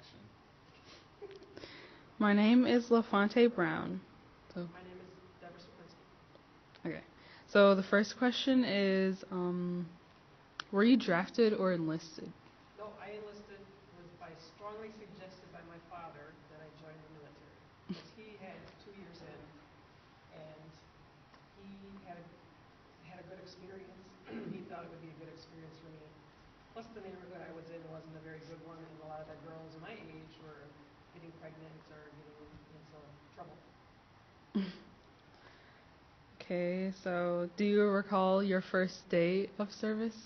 introduction. My name is LaFonté Brown. My name is Debra Cwiklinski. Okay. So the first question is, were you drafted or enlisted? No, I enlisted was strongly suggested by my father that I join the military because he had 2 years in, and he had a good experience. He thought it would be a good experience for me. Plus, the neighborhood I was in wasn't a very good one, and a lot of the girls my age were getting pregnant or getting into trouble. Okay, so do you recall your first day of service?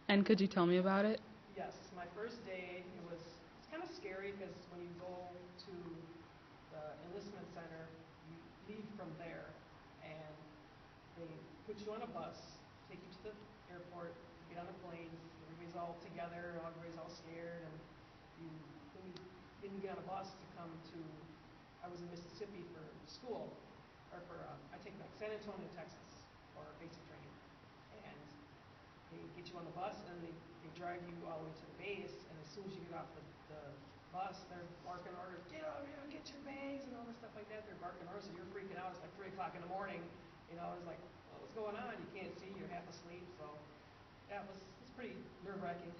And could you tell me about it? Yes, my first day, it's kind of scary because when you go to the enlistment center, you leave from there, and they put you on a bus, take you to the airport, get on a plane, everybody's all together, everybody's all scared, and then you get on a bus to come to, I was in Mississippi for school, I take back San Antonio, Texas, for basic training, and they get you on the bus, and they drive you all the way to the base, and as soon as you get off the bus, they're barking orders, get over here, get your bags, and all this stuff like that. They're barking orders, so you're freaking out. It's like 3 o'clock in the morning, it's like, well, what's going on? You can't see, you're half asleep, so yeah, it's pretty nerve-wracking.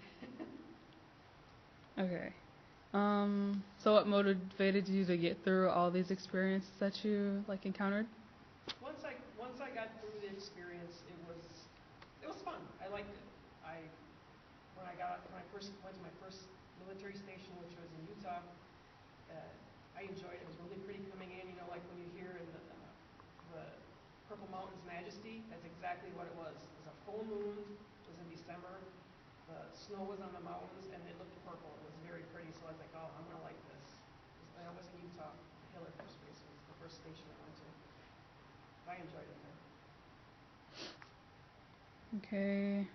Okay. So what motivated you to get through all these experiences that you encountered? Once I got through the experience, it was fun. I liked it. When I first went to my first military station, which was in Utah, I enjoyed it. It was really pretty coming in. Like when you hear in the Purple Mountains Majesty, that's exactly what it was. It was a full moon. It was in December. The snow was on the mountains, and it looked purple. It was very pretty. So I was like, oh, I'm gonna like this. I was in Utah. Hill Air Force Base was the first station I went to. I enjoyed it there. Okay.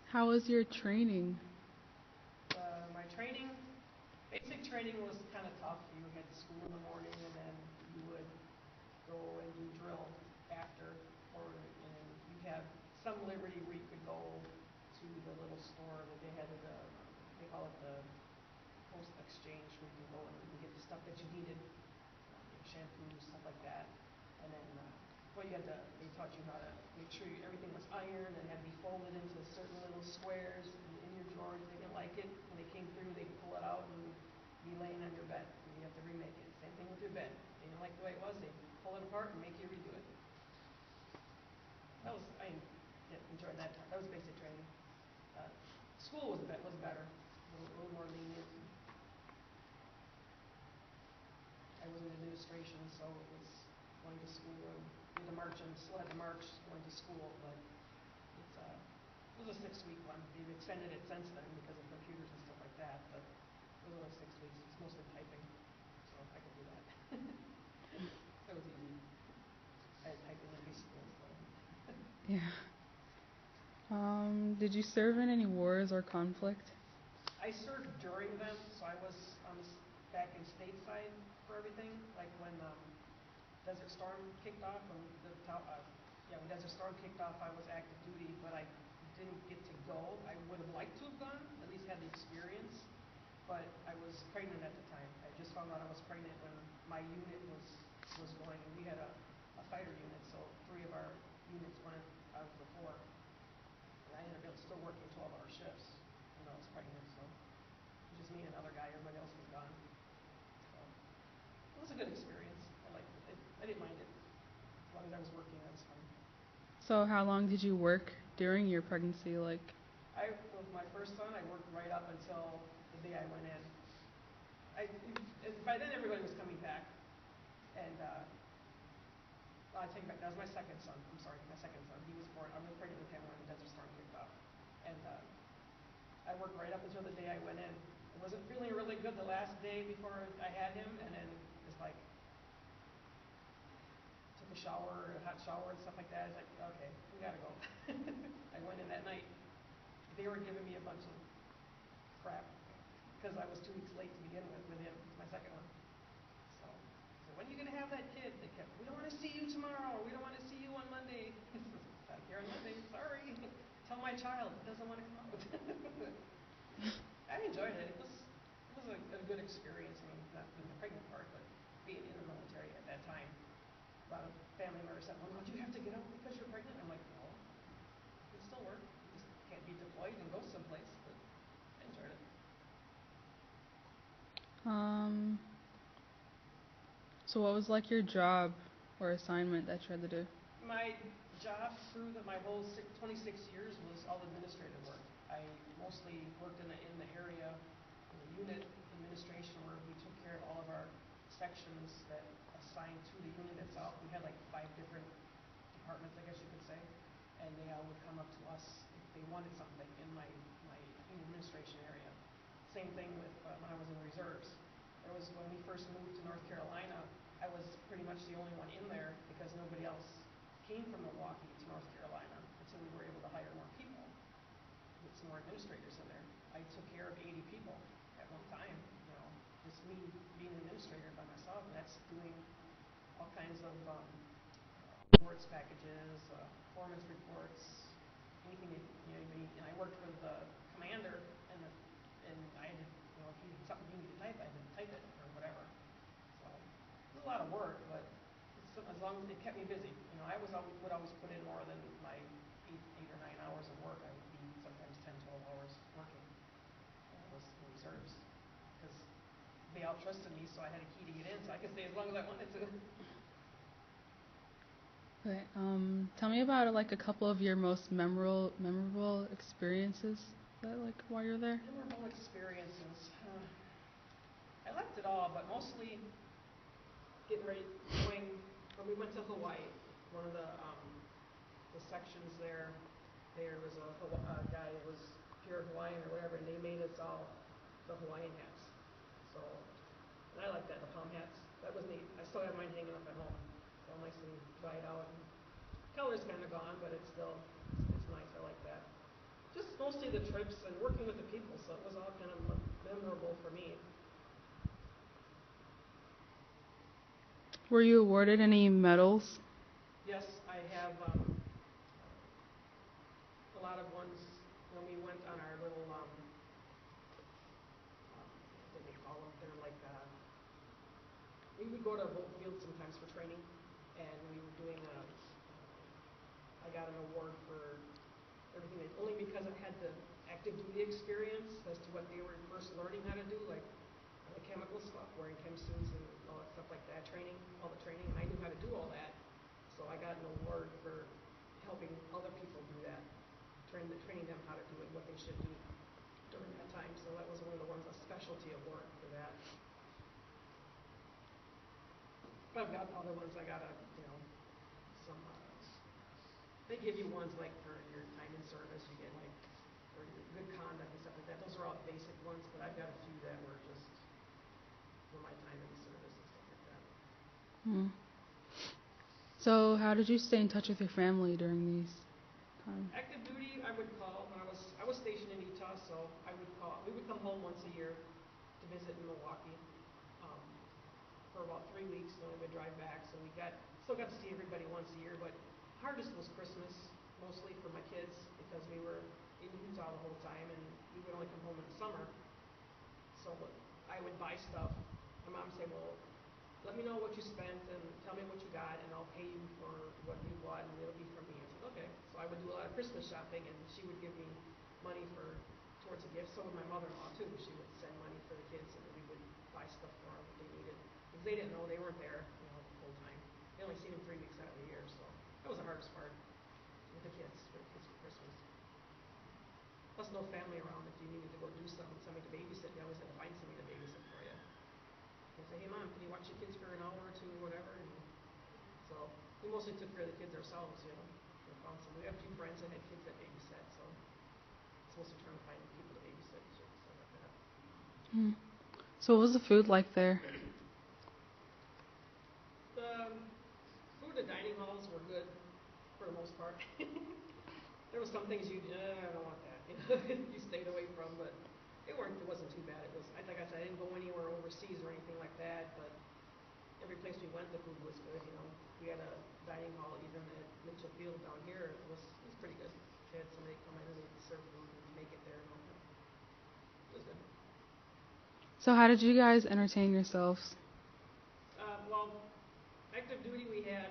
How was your training? My training, basic training was kind of tough. You had school in the morning, and then you would go and do drill after, and you'd have some liberty where you could go to the little store that they had they call it the post exchange, where you can go and you can get the stuff that you needed, shampoo, stuff like that. And then, they taught you how to make sure everything was ironed and had to be folded into certain little squares in your drawers. They didn't like it. When they came through, they'd pull it out and be laying on your bed. And you have to remake it. Same thing with your bed. They didn't like the way it was. They'd pull it apart and make you redo it. I enjoyed that time. That was basic training. School was better. A little more lenient. I was in administration, so it was going to school and we had to march, and still had to march going to school, but it was a 6-week one. They've extended it since then because of computers and stuff like that, but it was only 6 weeks. It's mostly typing, so I could do that. That was easy. I had typing in high school, so. Yeah. Did you serve in any wars or conflict? I served during them, so I was back in stateside for everything, like when Desert Storm kicked off, when Desert Storm kicked off, I was active duty, but I didn't get to go. I would have liked to have gone, at least had the experience, but I was pregnant at the time. I just found out I was pregnant when my unit was going, and we had a fighter unit, so 3 of our units went out of the 4. And I ended up still working 12-hour shifts when I was pregnant, so it was just me and another guy. Everybody else was gone. So it was a good experience. I liked it. I didn't mind it. As long as I was working, that was fun. So how long did you work during your pregnancy? With my first son, I worked right up until the day I went in. By then, everybody was coming back, and I take back. That was my second son. I'm sorry, my second son. He was born. I was pregnant with him when the Desert Storm kicked off, and I worked right up until the day I went in. I wasn't feeling really good the last day before I had him, and then it's like took a shower, a hot shower, and stuff like that. It's like, okay, we gotta go. I went in that night. They were giving me a bunch of crap because I was 2 weeks late to begin with him, my second one. So when are you gonna have that kid? They kept, we don't want to see you tomorrow. We don't want to see you on Monday. Not here on Monday. Sorry. Tell my my child doesn't want to come out. I enjoyed it. It was a good experience. I mean, not doing the pregnant part, but being in the military at that time. A lot of family members said, well, don't you have to get out because you're pregnant? I'm like, no, you can still work. You just can't be deployed and go someplace. But I enjoyed it. So what was like your job or assignment that you had to do? My job through my whole 26 years was all administrative work. I mostly worked in the area, in the unit administration, where we took care of all of our sections that assigned to the unit itself. We had like 5 different departments, I guess you could say, and they all would come up to us if they wanted something in my administration area. Same thing with when I was in reserves. There was when we first moved to North Carolina, I was pretty much the only one in there because nobody else came from Milwaukee to North Carolina until we were able to hire more people, get some more administrators in there. I took care of 80 people at one time, just me being an administrator by myself, and that's doing all kinds of reports packages, performance reports, anything that you need. And I worked with the commander, and I had to, if he had something he needed to type, I had to type it or whatever. So it was a lot of work, but as long as it kept me busy. I would always put in more than my 8 or 9 hours of work. I would be sometimes 10, 12 hours working when I was in reserves because they all trusted me, so I had a key to get in, so I could stay as long as I wanted to. Okay. Tell me about like a couple of your most memorable experiences that while you're there. Memorable experiences. I liked it all, but mostly going when we went to Hawaii. One of the sections there was a guy that was pure Hawaiian or whatever, and they made us all the Hawaiian hats. So, and I like that, the palm hats. That was neat. I still have mine hanging up at home. It's all nice and dried out. And color's kind of gone, but it's nice. I like that. Just mostly the trips and working with the people, so it was all kind of memorable for me. Were you awarded any medals? Yes, I have a lot of ones when we went on our little, what do they call them? They're like, we would go to Volt Field sometimes for training, and we were doing I got an award for everything, only because I had the active duty experience as to what they were first learning how to do, like the chemical stuff, wearing chem suits and all that stuff like that, all the training, and I knew how to do all that. So I got an award for helping other people do that, training them how to do it, what they should do during that time. So that was one of the ones, a specialty award for that. But I've got other ones. I got some, they give you ones like for your time in service, you get like for your good conduct and stuff like that. Those are all basic ones, but I've got a few that were just for my time in service and stuff like that. So how did you stay in touch with your family during these times? Active duty, I would call when I was stationed in Utah, so I would call. We would come home once a year to visit in Milwaukee for about 3 weeks. Then we would drive back. So still got to see everybody once a year. But hardest was Christmas, mostly for my kids, because we were in Utah the whole time, and we would only come home in the summer. So I would buy stuff. My mom would say, well, let me know what you spent and tell me what you got, and I'll pay you for what you bought, and it'll be from me. I said, okay. So I would do a lot of Christmas shopping, and she would give me money towards a gift. So would my mother-in-law, too. She would send money for the kids, and we would buy stuff for them that they needed. Because they didn't know, they weren't there the whole time. They only see them 3 weeks out of the year, so that was the hardest part with the kids for Christmas. Plus no family around. If you needed to go do something, somebody to babysit, you always had to find somebody to babysit for you. You say, hey, Mom, can you watch the kids for an hour or two, whatever? And so we mostly took care of the kids ourselves, We have a few friends that had kids that babysat, so it's mostly trying to find people to babysit and stuff like that. So what was the food like there? The food at dining halls were good for the most part. There were some things I don't want that. You stayed away from, but it wasn't too bad. It was, like I said, I didn't go anywhere overseas or anything like that, but every place we went, the food was good. We had a dining hall even at Mitchell Field down here. It was pretty good. They had somebody come in and they serve food and make it there. It was good. So how did you guys entertain yourselves? Well, active duty we had,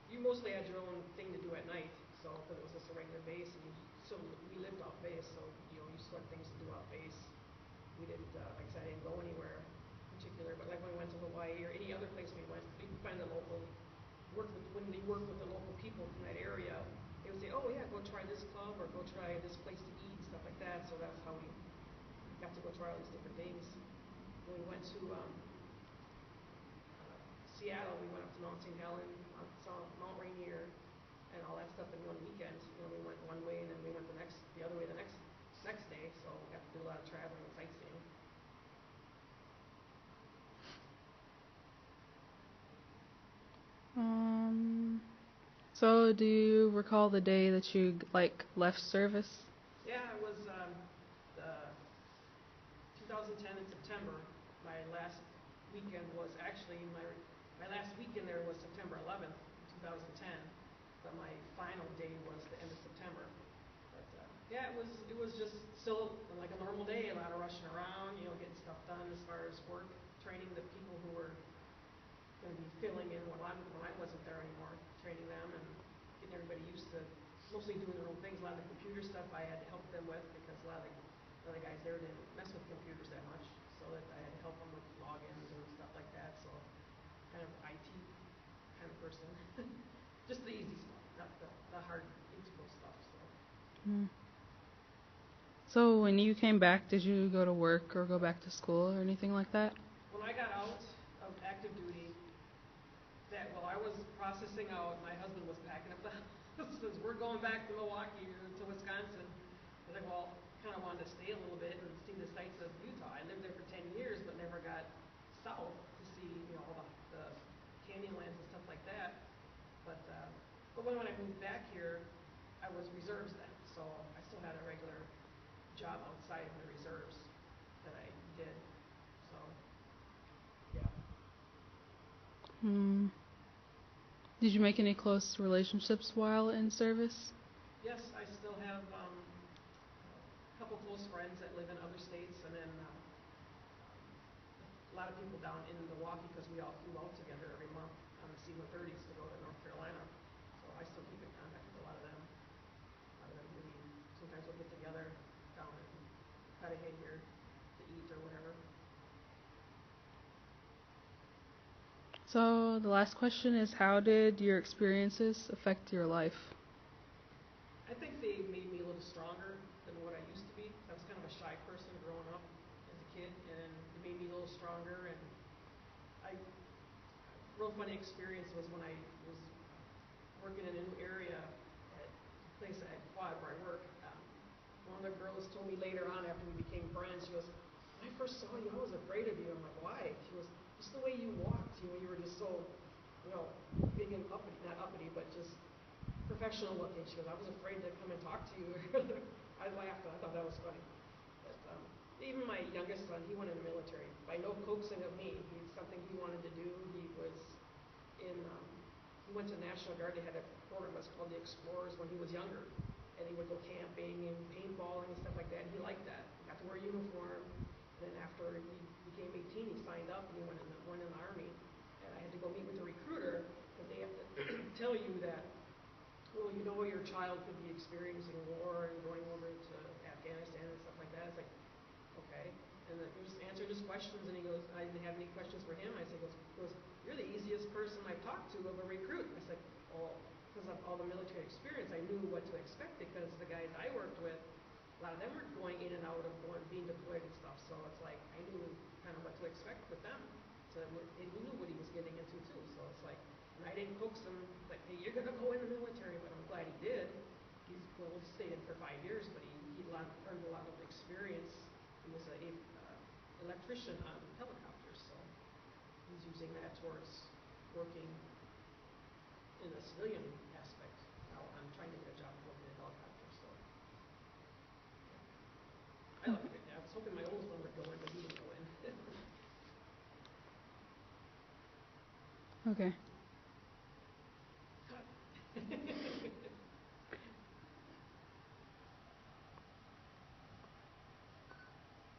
you mostly had your own thing to do at night, so because it was just a regular base, and so we lived off base, so you still had things to do off base. We didn't, like I said, I didn't go anywhere in particular, but like when we went to Hawaii or any other place we went, we'd find the local, when we worked with the local people from that area, they would say, oh yeah, go try this club or go try this place to eat and stuff like that, so that's how we got to go try all these different things. When we went to Seattle, we went up to Mount St. Helen, saw Mount Rainier, and all that stuff in one weekend. We went one way and then we went the other way the next day, so we got to do a lot of traveling and sightseeing. So do you recall the day that you left service? Yeah, it was 2010 in September. My last weekend was actually my last weekend there was September 11th, 2010. But my final day was the end of September. But yeah, it was just still like a normal day. A lot of rushing around, getting stuff done as far as work, training the people who were going to be filling in when I wasn't there anymore, training them and getting everybody used to mostly doing their own things. A lot of the computer stuff I had to help them with because a lot of the guys there didn't mess with computers that much, so that I had to help them with logins and stuff like that. So kind of IT kind of person. Just the easy stuff, not the hard integral stuff. So when you came back, did you go to work or go back to school or anything like that? When I got out of active duty, while I was processing out, my husband was packing up the house. Says, we're going back to Milwaukee or to Wisconsin. I was like, well, kind of wanted to stay a little bit and see the sights of Utah. I lived there for 10 years, but never got south to see, all the canyonlands and stuff like that. But when I moved back here, I was reserves then, so I still had a regular job outside of the reserves that I did. So, yeah. Did you make any close relationships while in service? Yes, I still have a couple close friends that live in other states, and then a lot of people down in Milwaukee because we all flew out together every month on the C-130s to go to North Carolina. So I still keep in contact with a lot of them. Sometimes we'll get together down and cut ahead here to eat or whatever. So the last question is, how did your experiences affect your life? I think they made me a little stronger than what I used to be. I was kind of a shy person growing up as a kid, and it made me a little stronger. And a real funny experience was when I was working in a new area at a place at Quad where I work. One of the girls told me later on after we became friends, she goes, when I first saw you, I was afraid of you. I'm like, why? She goes, just the way you walked. You were just so, big and uppity, not uppity, but just professional looking. She goes, I was afraid to come and talk to you. I laughed, and I thought that was funny. But even my youngest son, he went in the military. By no coaxing of me, it's something he wanted to do. He was he went to National Guard. They had a program that's called the Explorers when he was younger. And he would go camping and paintballing and stuff like that. And he liked that. He got to wear a uniform. And then after he became 18, he signed up and he went in the Army. And I had to go meet with the recruiter because they have to tell you that, well, your child could be experiencing war and going over to Afghanistan and stuff like that. It's like, okay. And then he just answered his questions, and he goes, I didn't have any questions for him. I said, you're the easiest person I've talked to of a recruit. I said, well, because of all the military experience, I knew what to expect because the guys I worked with, a lot of them were going in and out of being deployed and stuff. So it's like I knew kind of what to expect with them. So he knew what he was getting into too. So it's like, and I didn't coax him like, hey, you're gonna go in the military, but I'm glad he did. He stayed in for 5 years, but he learned a lot of experience. He was an electrician on helicopters, so he's using that towards working in a civilian aspect. Now I'm trying to get a job working in helicopters, so I liked it. I was hoping my oldest one would go in, but he didn't go in. Okay.